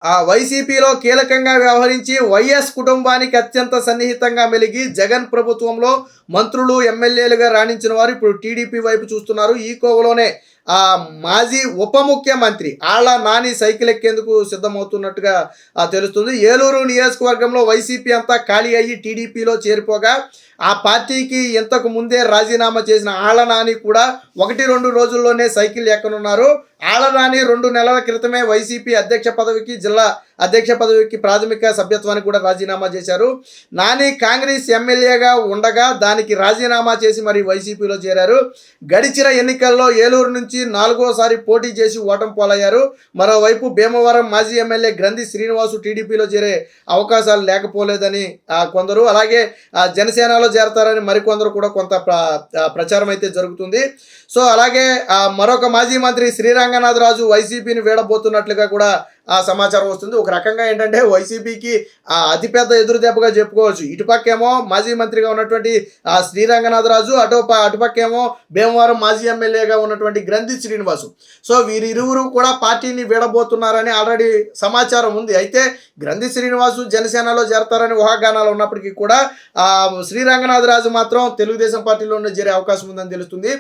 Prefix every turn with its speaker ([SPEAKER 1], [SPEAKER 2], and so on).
[SPEAKER 1] వైసీపీలో కీలకంగా వ్యవహరించి వైఎస్ కుటుంబానికి అత్యంత సన్నిహితంగా మెలిగి జగన్ ప్రభుత్వంలో మంత్రులు, ఎమ్మెల్యేలుగా రాణించిన వారు ఇప్పుడు టీడీపీ వైపు చూస్తున్నారు. ఈ కోవలోనే మాజీ ఉప ముఖ్యమంత్రి ఆళ్ల నాని సైకిల్ ఎక్కేందుకు సిద్ధమవుతున్నట్టుగా తెలుస్తుంది. ఏలూరు నియోజకవర్గంలో వైసీపీ అంతా ఖాళీ అయ్యి టీడీపీలో చేరిపోగా ఆ పార్టీకి ఇంతకు ముందే రాజీనామా చేసిన ఆళ్ల నాని కూడా 1-2 రోజుల్లోనే సైకిల్ ఎక్కనున్నారు. ఆళ్ల నాని 2 నెలల క్రితమే వైసీపీ అధ్యక్ష పదవికి, జిల్లా అధ్యక్ష పదవికి ప్రాథమిక సభ్యత్వానికి కూడా రాజీనామా చేశారు. నాని కాంగ్రెస్ ఎమ్మెల్యేగా ఉండగా దానికి రాజీనామా చేసి మరి వైసీపీలో చేరారు. గడిచిన ఎన్నికల్లో ఏలూరు నుంచి 4వసారి పోటీ చేసి ఓటమి పాలయ్యారు. మరోవైపు భీమవరం మాజీ ఎమ్మెల్యే గ్రంథి శ్రీనివాసు టీడీపీలో చేరే అవకాశాలు లేకపోలేదని కొందరు, అలాగే జనసేనలో చేరతారని మరికొందరు కూడా కొంత ప్రచారం అయితే జరుగుతుంది. సో అలాగే మరొక మాజీ మంత్రి శ్రీరంగనాథరాజు వైసీపీని వీడబోతున్నట్లుగా కూడా సమాచారం వస్తుంది. ఒక రకంగా ఏంటంటే వైసీపీకి అతిపెద్ద ఎదురు దెబ్బగా చెప్పుకోవచ్చు. ఇటుపక్కేమో మాజీ మంత్రిగా ఉన్నటువంటి శ్రీరంగనాథరాజు, అటుపక్కేమో భీమవరం మాజీ ఎమ్మెల్యేగా ఉన్నటువంటి గ్రంథి శ్రీనివాసు. సో వీరిరువురు కూడా పార్టీని వీడబోతున్నారని ఆల్రెడీ సమాచారం ఉంది. అయితే గ్రంథి శ్రీనివాసు జనసేనలో చేరతారని ఊహాగానాలు ఉన్నప్పటికీ కూడా శ్రీరంగనాథరాజు మాత్రం తెలుగుదేశం పార్టీలోనే చేరే అవకాశం ఉందని తెలుస్తుంది.